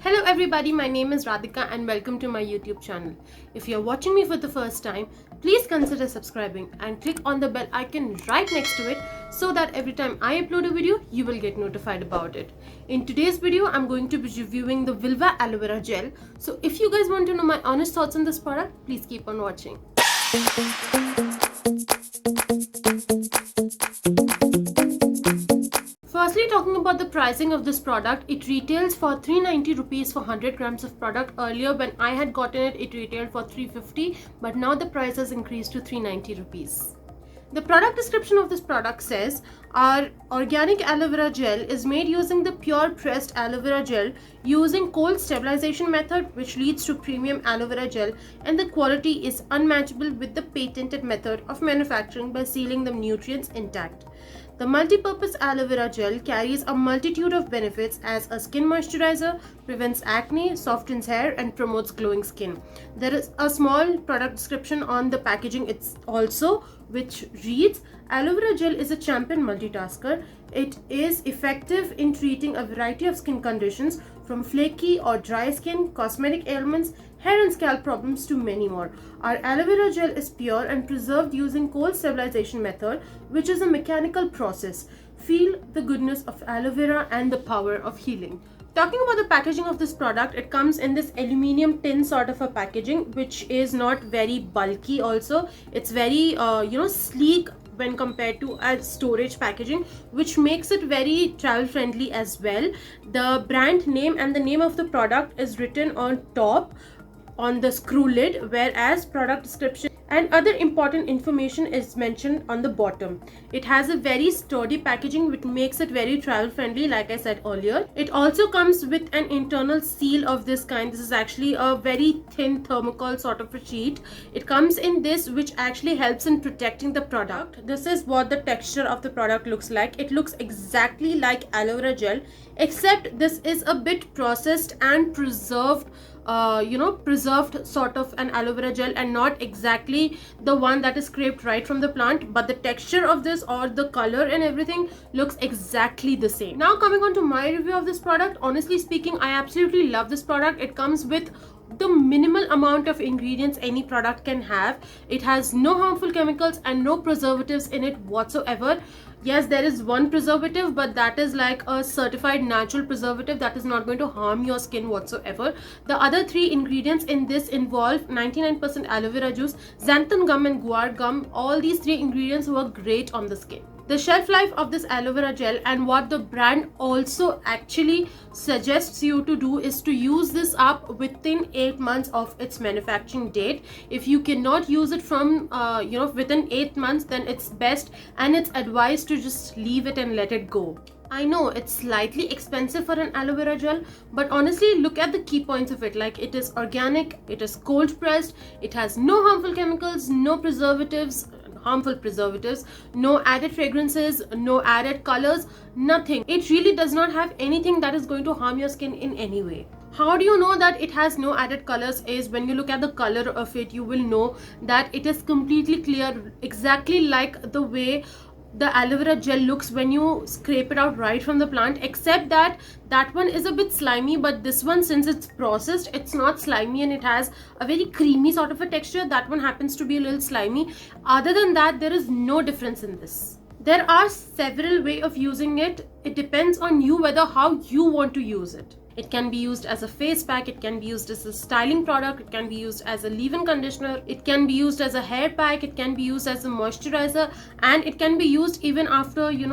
Hello everybody, my name is Radhika and welcome to my YouTube channel. If you're watching me for the first time, please consider subscribing and click on the bell icon right next to it so that every time I upload a video, you will get notified about it. In today's video, I'm going to be reviewing the Vilva Aloe Vera Gel. So if you guys want to know my honest thoughts on this product, please keep on watching. Firstly, talking about the pricing of this product, it retails for 390 rupees for 100 grams of product. Earlier when I had gotten it, it retailed for 350, but now the price has increased to 390 rupees. The product description of this product says, our organic aloe vera gel is made using the pure pressed aloe vera gel using cold stabilization method, which leads to premium aloe vera gel, and the quality is unmatchable with the patented method of manufacturing by sealing the nutrients intact. The multi-purpose aloe vera gel carries a multitude of benefits as a skin moisturizer, prevents acne, softens hair, and promotes glowing skin. There is a small product description on the packaging also, which reads, aloe vera gel is a champion multitasker. It is effective in treating a variety of skin conditions from flaky or dry skin, cosmetic ailments, hair and scalp problems to many more. Our aloe vera gel is pure and preserved using cold stabilization method, which is a mechanical process. Feel the goodness of aloe vera and the power of healing. Talking about the packaging of this product, it comes in this aluminium tin sort of a packaging, which is not very bulky also. It's very sleek when compared to a storage packaging, which makes it very travel friendly as well. The brand name and the name of the product is written on top on the screw lid, whereas product description and other important information is mentioned on the bottom. It has a very sturdy packaging which makes it very travel friendly, like I said earlier. It also comes with an internal seal of this kind. This is actually a very thin thermocol sort of a sheet. It comes in this, which actually helps in protecting the product. This is what the texture of the product looks like. It looks exactly like aloe vera gel, except this is a bit processed and preserved preserved sort of an aloe vera gel, and not exactly the one that is scraped right from the plant, but the texture of this or the color and everything looks exactly the same. Now coming on to my review of this product, honestly speaking, I absolutely love this product. It comes with the minimal amount of ingredients any product can have. It has no harmful chemicals and no preservatives in it whatsoever. Yes, there is one preservative, but that is like a certified natural preservative that is not going to harm your skin whatsoever. The other three ingredients in this involve 99% aloe vera juice, xanthan gum and guar gum. All these three ingredients work great on the skin. The shelf life of this aloe vera gel, and what the brand also actually suggests you to do, is to use this up within 8 months of its manufacturing date. If you cannot use it from within 8 months, then it's best and it's advised to just leave it and let it go. I know it's slightly expensive for an aloe vera gel, but honestly look at the key points of it. Like, it is organic, it is cold pressed, it has no harmful chemicals, no harmful preservatives, no added fragrances, no added colors, nothing. It really does not have anything that is going to harm your skin in any way. How do you know that it has no added colors? Is when you look at the color of it, you will know that it is completely clear, exactly like the way the aloe vera gel looks when you scrape it out right from the plant, except that that one is a bit slimy, but this one, since it's processed, it's not slimy and it has a very creamy sort of a texture. That one happens to be a little slimy. Other than that, there is no difference in this. There are several ways of using it. It depends on you whether how you want to use it. It can be used as a face pack, it can be used as a styling product, it can be used as a leave-in conditioner, it can be used as a hair pack, it can be used as a moisturizer, and it can be used even after you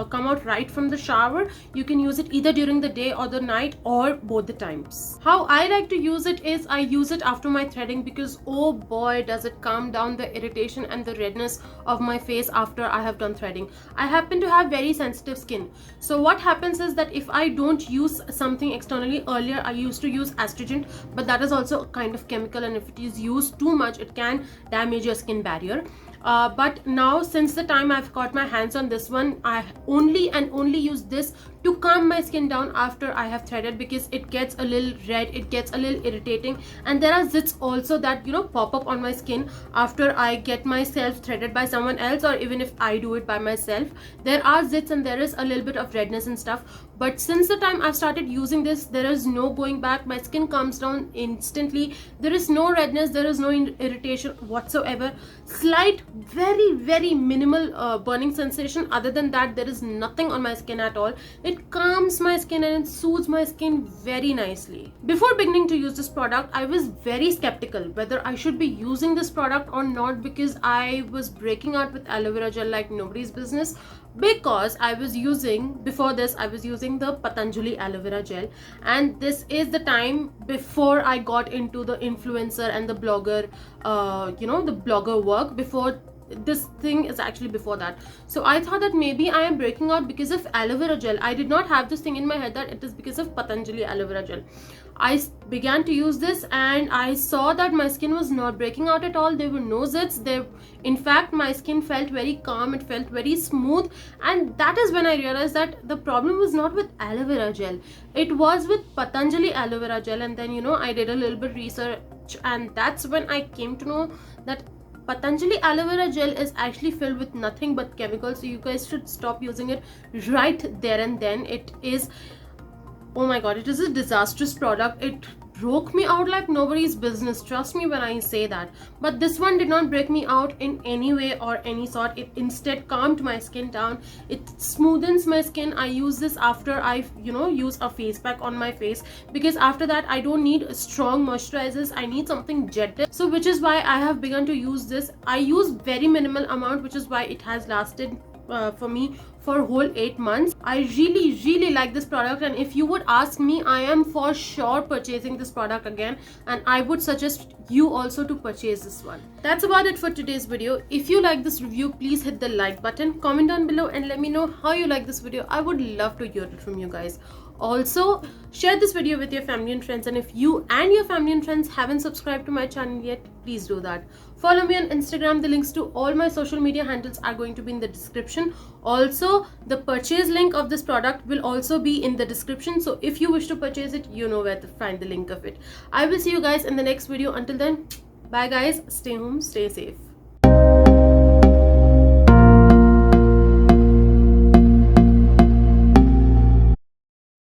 come out right from the shower. You can use it either during the day or the night, or both the times. How I like to use it is I use it after my threading, because oh boy does it calm down the irritation and the redness of my face after I have done threading. I happen to have very sensitive skin, so what happens is that if I don't use something externally, earlier I used to use Astringent, but that is also a kind of chemical, and if it is used too much, it can damage your skin barrier. But now, since the time I've got my hands on this one, I only use this to calm my skin down after I have threaded, because it gets a little red, it gets a little irritating, and there are zits also that, you know, pop up on my skin after I get myself threaded by someone else, or even if I do it by myself. There are zits and there is a little bit of redness and stuff, but since the time I've started using this, there is no going back. My skin calms down instantly. There is no redness, there is no irritation whatsoever. Slight, very minimal burning sensation. Other than that, there is nothing on my skin at all. It calms my skin and it soothes my skin very nicely. Before beginning to use this product, I was very skeptical whether I should be using this product or not, because I was breaking out with aloe vera gel like nobody's business. Because I was using, before this, I was using the Patanjali aloe vera gel, and this is the time before I got into the influencer and the blogger, you know, the blogger work. Before this thing is actually before that. So I thought that maybe I am breaking out because of aloe vera gel. I did not have this thing in my head that it is because of Patanjali aloe vera gel. I began to use this and I saw that my skin was not breaking out at all. There were no zits. In fact, my skin felt very calm, it felt very smooth, and that is when I realized that the problem was not with aloe vera gel, it was with Patanjali aloe vera gel. And then, you know, I did a little bit research, and that's when I came to know that Patanjali aloe vera gel is actually filled with nothing but chemicals. So you guys should stop using it right there and then. It is, oh my god, it is a disastrous product. It broke me out like nobody's business, trust me when I say that. But this one did not break me out in any way or any sort. It instead calmed my skin down, it smoothens my skin. I use this after I, you know, use a face pack on my face, because after that I don't need strong moisturizers, I need something gentle. So which is why I have begun to use this. I use very minimal amount, which is why it has lasted for me for whole 8 months. I really like this product, and if you would ask me, I am for sure purchasing this product again, and I would suggest you also to purchase this one. That's about it for today's video. If you like this review, please hit the like button, comment down below and let me know how you like this video. I would love to hear it from you guys. Also, share this video with your family and friends, and if you and your family and friends haven't subscribed to my channel yet, please do that. Follow me on Instagram. The links to all my social media handles are going to be in the description. Also, the purchase link of this product will also be in the description, so if you wish to purchase it, you know where to find the link of it. I will see you guys in the next video. Until then, bye guys, stay home, stay safe.